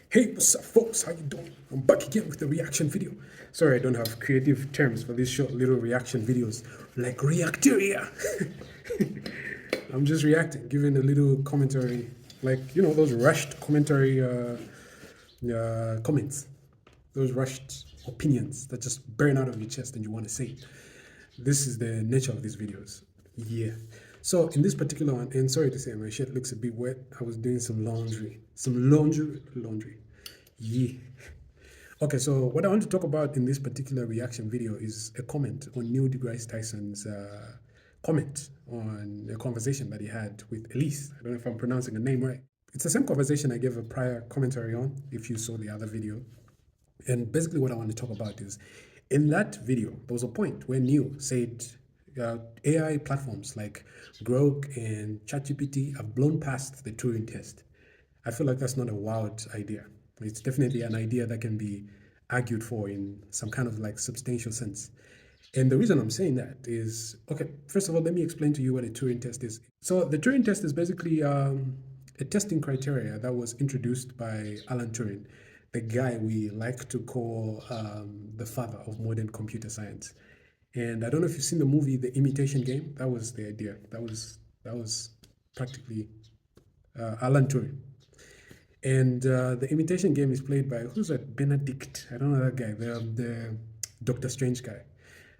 Hey, what's up, folks? How you doing? I'm back again with the reaction video. Sorry, I don't have creative terms for these short little reaction videos like reacteria. I'm just reacting, giving a little commentary, like those rushed commentary comments, those rushed opinions that just burn out of your chest and you want to say. This is the nature of these videos. Yeah. So in this particular one, and sorry to say, my shirt looks a bit wet. I was doing some laundry. Laundry. Yeah. Okay, so what I want to talk about in this particular reaction video is a comment on Neil deGrasse Tyson's comment on a conversation that he had with Elise. I don't know if I'm pronouncing the name right. It's the same conversation I gave a prior commentary on, if you saw the other video. And basically what I want to talk about is, in that video, there was a point where Neil said AI platforms like Grok and ChatGPT have blown past the Turing test. I feel like that's not a wild idea. It's definitely an idea that can be argued for in some kind of like substantial sense. And the reason I'm saying that is, okay, first of all, let me explain to you what a Turing test is. So the Turing test is basically a testing criteria that was introduced by Alan Turing, the guy we like to call the father of modern computer science. And I don't know if you've seen the movie The Imitation Game. That was the idea. That was practically Alan Turing. And the Imitation Game is played by, who's that? Benedict. I don't know that guy. The Doctor Strange guy.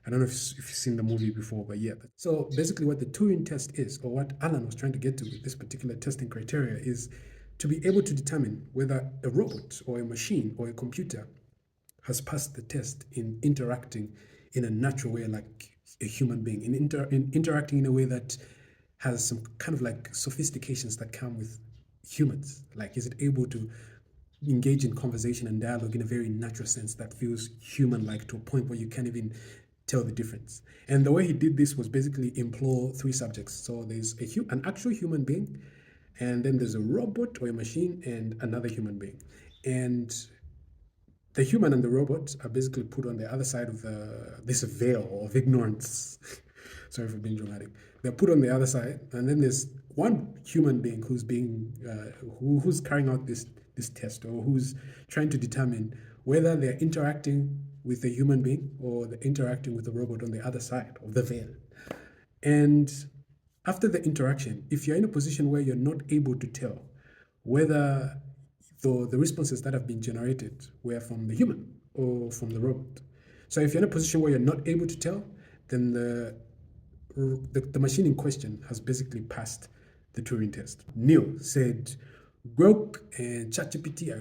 I don't know if you've seen the movie before, but yeah. So basically what the Turing test is, or what Alan was trying to get to with this particular testing criteria, is to be able to determine whether a robot or a machine or a computer has passed the test in interacting in a natural way like a human being, in interacting in a way that has some kind of like sophistications that come with humans. Like, is it able to engage in conversation and dialogue in a very natural sense that feels human-like to a point where you can't even tell the difference? And the way he did this was basically implore three subjects. So there's an actual human being, and then there's a robot or a machine, and another human being. And the human and the robot are basically put on the other side of this veil of ignorance. Sorry for being dramatic. They're put on the other side, and then there's one human being who's being who's carrying out this test, or who's trying to determine whether they're interacting with a human being or they're interacting with a robot on the other side of the veil. And after the interaction, if you're in a position where you're not able to tell whether the responses that have been generated were from the human or from the robot. So if you're in a position where you're not able to tell, then the machine in question has basically passed the Turing test. Neil said Grok and ChatGPT are